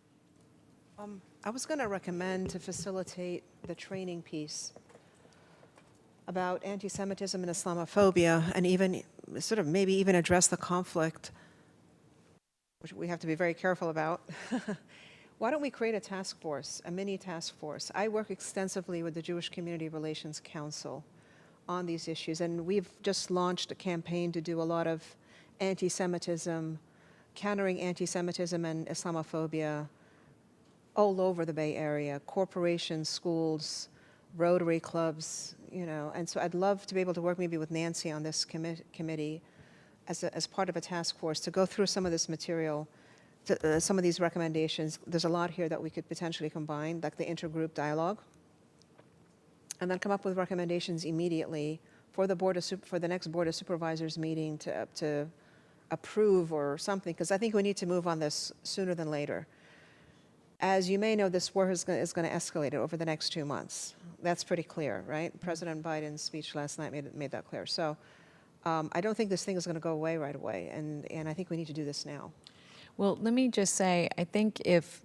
I was going to recommend to facilitate the training piece about anti-Semitism and Islamophobia, and even sort of maybe even address the conflict, which we have to be very careful about. Why don't we create a task force, a mini task force? I work extensively with the Jewish Community Relations Council on these issues, and we've just launched a campaign to do a lot of anti-Semitism, countering anti-Semitism and Islamophobia all over the Bay Area, corporations, schools, Rotary clubs, and so I'd love to be able to work maybe with Nancy on this committee as part of a task force to go through some of this material, some of these recommendations. There's a lot here that we could potentially combine, like the intergroup dialogue, and then come up with recommendations immediately for the for the next Board of Supervisors meeting to approve or something, because I think we need to move on this sooner than later. As you may know, this war is going to escalate over the next 2 months. That's pretty clear, right? President Biden's speech last night made that clear. So I don't think this thing is going to go away right away, and I think we need to do this now. Well, let me just say, I think if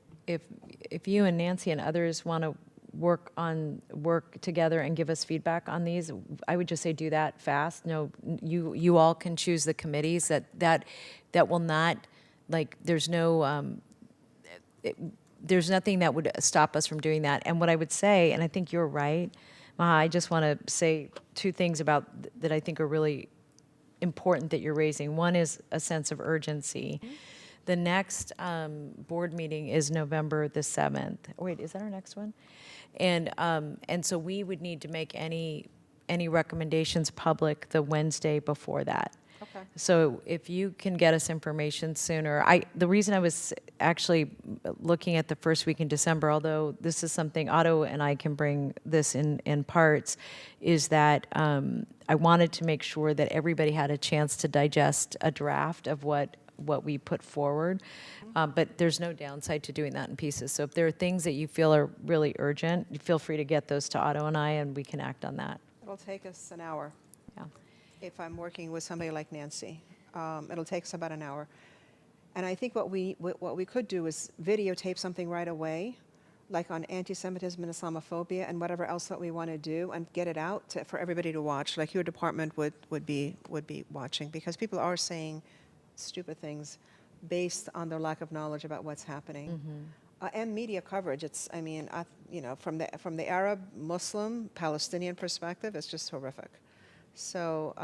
you and Nancy and others want to work together and give us feedback on these, I would just say do that fast. No, you all can choose the committees that will not, like, there's no there's nothing that would stop us from doing that. And what I would say, and I think you're right, Maha, I just want to say two things about that I think are really important that you're raising. One is a sense of urgency. The next board meeting is November the 7th. Wait, is that our next one? And so we would need to make any recommendations public the Wednesday before that. Okay. So if you can get us information sooner, the reason I was actually looking at the first week in December, although this is something Otto and I can bring this in parts, is that I wanted to make sure that everybody had a chance to digest a draft of what we put forward. But there's no downside to doing that in pieces. So if there are things that you feel are really urgent, you feel free to get those to Otto and I, and we can act on that. It'll take us an hour. Yeah. If I'm working with somebody like Nancy. It'll take us about an hour. And I think what we could do is videotape something right away, like on anti-Semitism and Islamophobia and whatever else that we want to do, and get it out for everybody to watch, like your department would be watching, because people are saying stupid things based on their lack of knowledge about what's happening. And media coverage. It's, I mean, from the Arab, Muslim, Palestinian perspective, it's just horrific. So,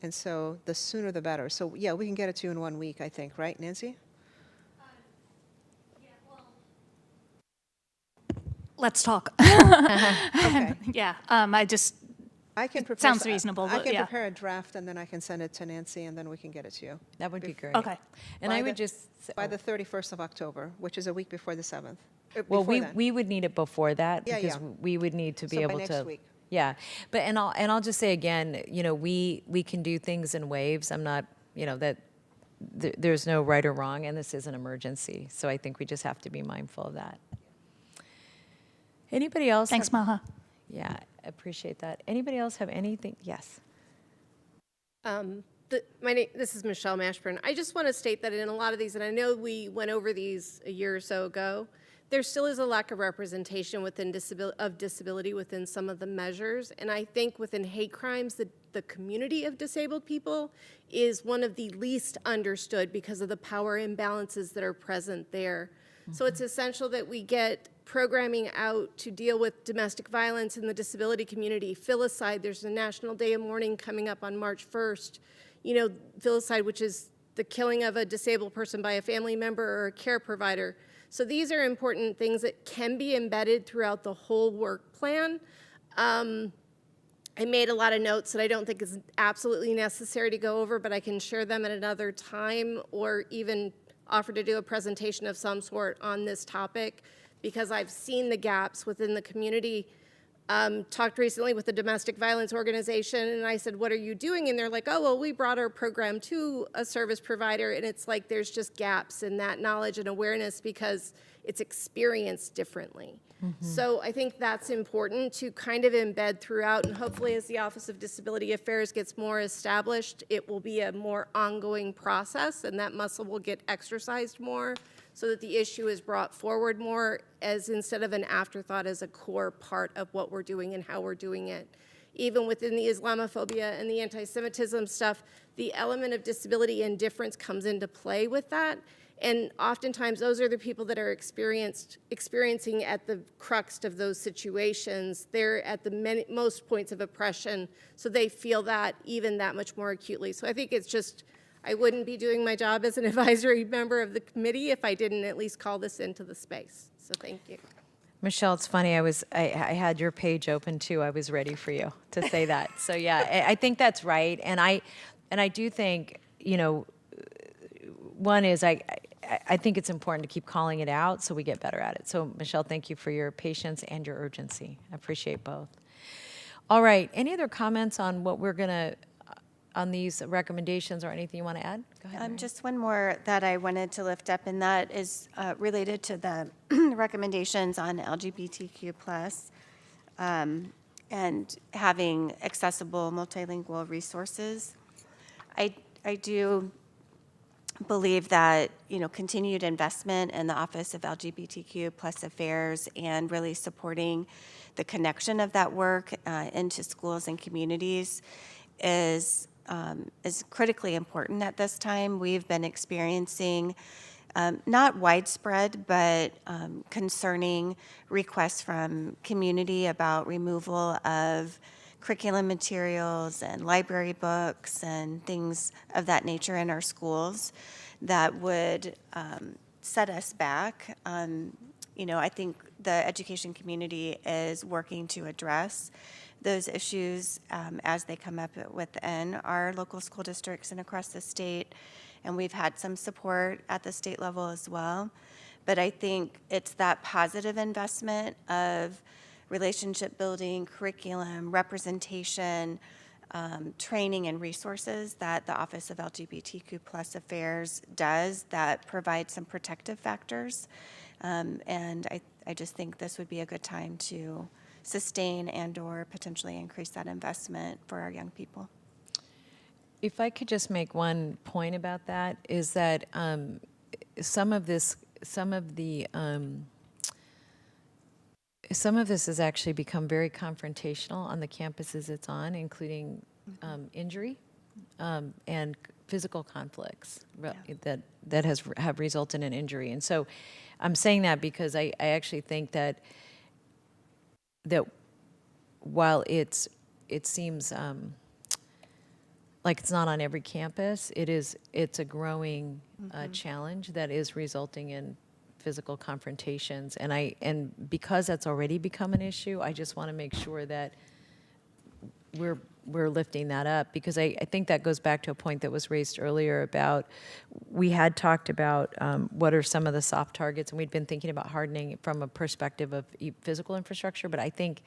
and so the sooner the better. So yeah, we can get it to you in 1 week, I think, right, Nancy? Let's talk. Okay. Yeah, I can prepare. sounds reasonable, I but can yeah. prepare a draft and then I can send it to Nancy and then we can get it to you. That would be great. Okay. And By I the- would just, By the 31st of October, which is a week before the 7th. well, Before then. we would need it before that Yeah, because yeah. we would need to be So by able next to. week. Yeah, but and I'll just say again, we can do things in waves. I'm not, that there's no right or wrong, and this is an emergency. So I think we just have to be mindful of that. Anybody else? Thanks, Maha. Yeah, I appreciate that. Anybody else have anything? Yes. This is Michelle Mashburn. I just want to state that in a lot of these, and I know we went over these a year or so ago, there still is a lack of representation within disability within some of the measures. And I think within hate crimes, the community of disabled people is one of the least understood because of the power imbalances that are present there. So it's essential that we get programming out to deal with domestic violence in the disability community. Filicide, there's a National Day of Mourning coming up on March 1st. Filicide, which is the killing of a disabled person by a family member or a care provider. So these are important things that can be embedded throughout the whole work plan. I made a lot of notes that I don't think is absolutely necessary to go over, but I can share them at another time or even offer to do a presentation of some sort on this topic because I've seen the gaps within the community. Talked recently with a domestic violence organization, and I said, what are you doing? And they're like, oh, well, we brought our program to a service provider, and it's like there's just gaps in that knowledge and awareness because it's experienced differently. So I think that's important to kind of embed throughout, and hopefully as the Office of Disability Affairs gets more established, it will be a more ongoing process, and that muscle will get exercised more so that the issue is brought forward more as instead of an afterthought as a core part of what we're doing and how we're doing it. Even within the Islamophobia and the anti-Semitism stuff, the element of disability and difference comes into play with that. And oftentimes those are the people that are experiencing at the crux of those situations. They're at the most points of oppression, so they feel that even that much more acutely. So I think it's just, I wouldn't be doing my job as an advisory member of the committee if I didn't at least call this into the space. So thank you. Michelle, it's funny. I had your page open too. I was ready for you to say that. So yeah, I think that's right. And I do think, one is I think it's important to keep calling it out so we get better at it. So Michelle, thank you for your patience and your urgency. I appreciate both. All right. Any other comments on what we're gonna on these recommendations or anything you want to add? Go ahead. Mary. Just one more that I wanted to lift up, and that is related to the recommendations on LGBTQ+, and having accessible multilingual resources. I do believe that, continued investment in the Office of LGBTQ+ Affairs and really supporting the connection of that work into schools and communities is critically important at this time. We've been experiencing not widespread, but concerning requests from community about removal of curriculum materials and library books and things of that nature in our schools that would set us back. I think the education community is working to address those issues as they come up within our local school districts and across the state. And we've had some support at the state level as well. But I think it's that positive investment of relationship building, curriculum, representation, training and resources that the Office of LGBTQ+ Affairs does that provide some protective factors. And I just think this would be a good time to sustain and/or potentially increase that investment for our young people. If I could just make one point about that, is that some of this has actually become very confrontational on the campuses it's on, including injury and physical conflicts that have resulted in injury. And so I'm saying that because I actually think that while it seems like it's not on every campus, it's a growing challenge that is resulting in physical confrontations. And because that's already become an issue, I just want to make sure that we're lifting that up, because I think that goes back to a point that was raised earlier about, we had talked about what are some of the soft targets, and we'd been thinking about hardening from a perspective of physical infrastructure, but I think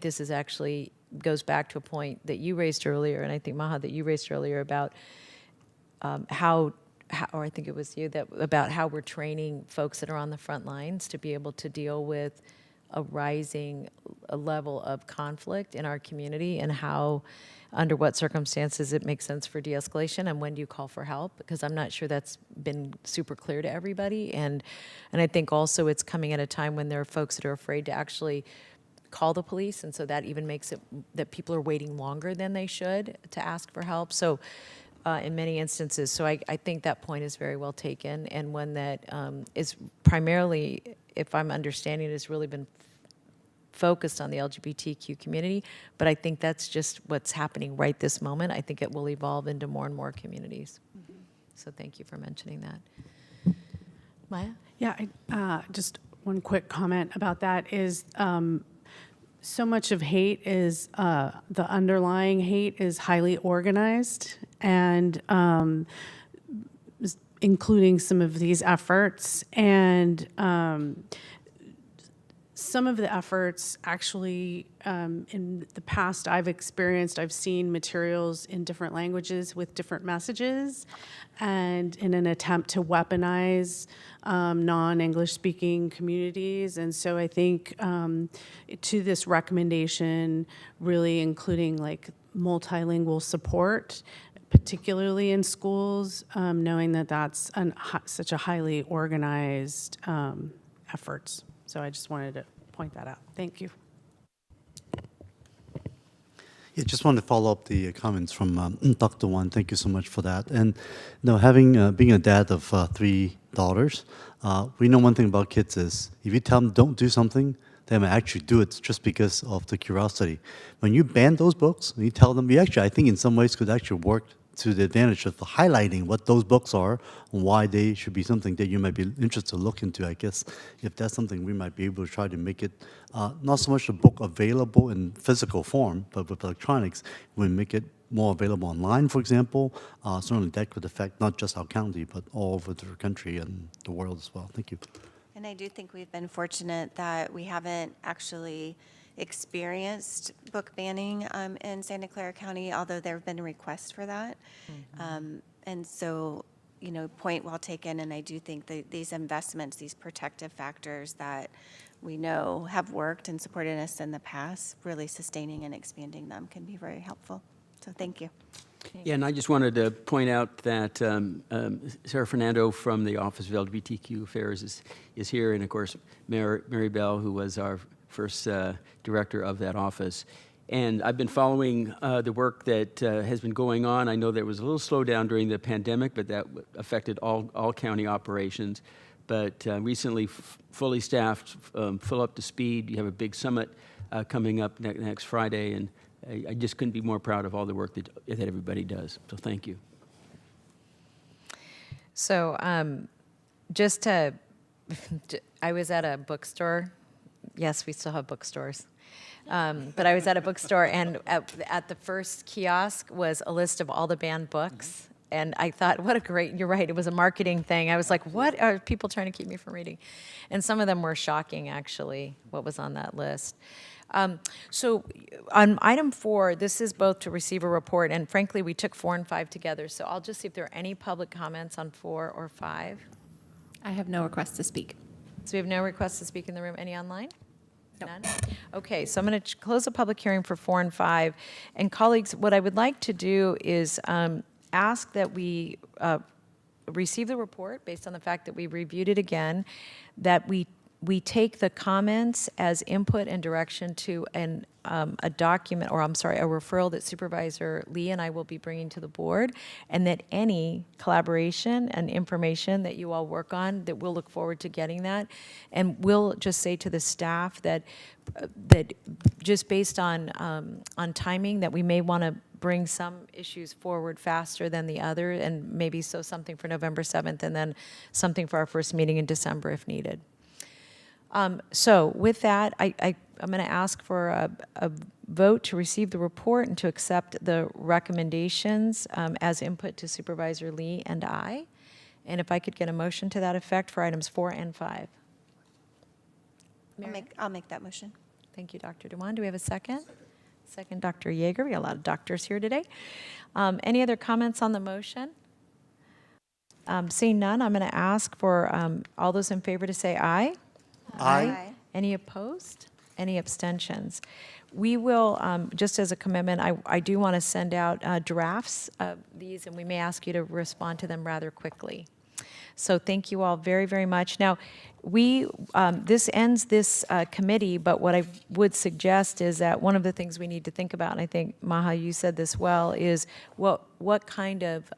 this is actually goes back to a point that you raised earlier, and I think, Maha, that you raised earlier about how, or I think it was you, about how we're training folks that are on the front lines to be able to deal with a rising level of conflict in our community, and how, under what circumstances it makes sense for de-escalation, and when do you call for help, because I'm not sure that's been super clear to everybody. And I think also it's coming at a time when there are folks that are afraid to actually call the police, and so that even makes it that people are waiting longer than they should to ask for help. So in many instances, so I think that point is very well taken, and one that is primarily, if I'm understanding it, has really been focused on the LGBTQ community, but I think that's just what's happening right this moment. I think it will evolve into more and more communities. Mm-hmm. So thank you for mentioning that. Maya? Yeah, just one quick comment about that is, so much of hate is, the underlying hate is highly organized, and including some of these efforts. And some of the efforts actually, in the past I've seen materials in different languages with different messages, and in an attempt to weaponize non-English speaking communities. And so I think to this recommendation, really including like multilingual support, particularly in schools, knowing that that's such a highly organized efforts. So I just wanted to point that out. Thank you. Yeah, just wanted to follow up the comments from Dr. Wan. Thank you so much for that. And having being a dad of 3 daughters, we know one thing about kids is if you tell them don't do something, they might actually do it just because of the curiosity. When you ban those books, and you tell them, you actually, I think in some ways could actually work to the advantage of highlighting what those books are and why they should be something that you might be interested to look into. I guess if that's something we might be able to try to make it not so much the book available in physical form, but with electronics, we make it more available online, for example. Certainly that could affect not just our county, but all over the country and the world as well. Thank you. And I do think we've been fortunate that we haven't actually experienced book banning in Santa Clara County, although there have been requests for that. Mm-hmm. And so, point well taken. And I do think that these investments, these protective factors that we know have worked and supported us in the past, really sustaining and expanding them can be very helpful. So thank you. Yeah, and I just wanted to point out that Sarah Fernando from the Office of LGBTQ Affairs is here, and of course, Mary Bell, who was our first director of that office. And I've been following the work that has been going on. I know there was a little slowdown during the pandemic, but that affected all county operations. But recently, fully staffed, full up to speed. You have a big summit coming up next Friday, and I just couldn't be more proud of all the work that everybody does. So thank you. So I was at a bookstore. Yes, we still have bookstores. But I was at a bookstore, and at the first kiosk was a list of all the banned books. And I thought, what a great, you're right, it was a marketing thing. I was like, what are people trying to keep me from reading? And some of them were shocking, actually, what was on that list. So on item 4, this is both to receive a report, and frankly, we took 4 and 5 together. So I'll just see if there are any public comments on 4 or 5. I have no request to speak. So we have no requests to speak in the room. Any online? None? Okay, so I'm going to close the public hearing for 4 and 5. And colleagues, what I would like to do is ask that we receive the report based on the fact that we reviewed it again, that we take the comments as input and direction to a document, or I'm sorry, a referral that Supervisor Lee and I will be bringing to the board, and that any collaboration and information that you all work on, that we'll look forward to getting that. And we'll just say to the staff that just based on timing, that we may want to bring some issues forward faster than the other, and maybe something for November 7th, and then something for our first meeting in December if needed. So with that, I'm going to ask for a vote to receive the report and to accept the recommendations as input to Supervisor Lee and I. And if I could get a motion to that effect for items 4 and 5. I'll make that motion. Thank you, Dr. Dewan. Do we have a second? Second, Dr. Yeager. We got a lot of doctors here today. Any other comments on the motion? Seeing none, I'm going to ask for all those in favor to say aye. Aye. Any opposed? Any abstentions? We will, just as a commitment, I do want to send out drafts of these, and we may ask you to respond to them rather quickly. So thank you all very, very much. Now, this ends this committee, but what I would suggest is that one of the things we need to think about, and I think, Maha, you said this well, is what kind of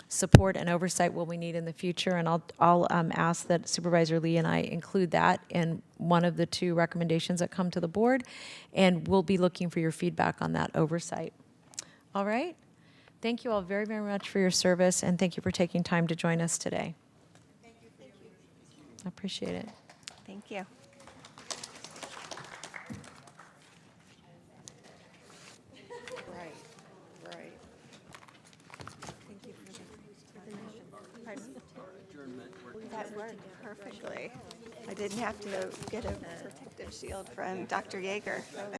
support and oversight will we need in the future, and I'll ask that Supervisor Lee and I include that in one of the 2 recommendations that come to the board, and we'll be looking for your feedback on that oversight. All right? Thank you all very, very much for your service, and thank you for taking time to join us today. Thank you. I appreciate it. Thank you. Right. That worked perfectly. I didn't have to get a protective shield from Dr. Yeager.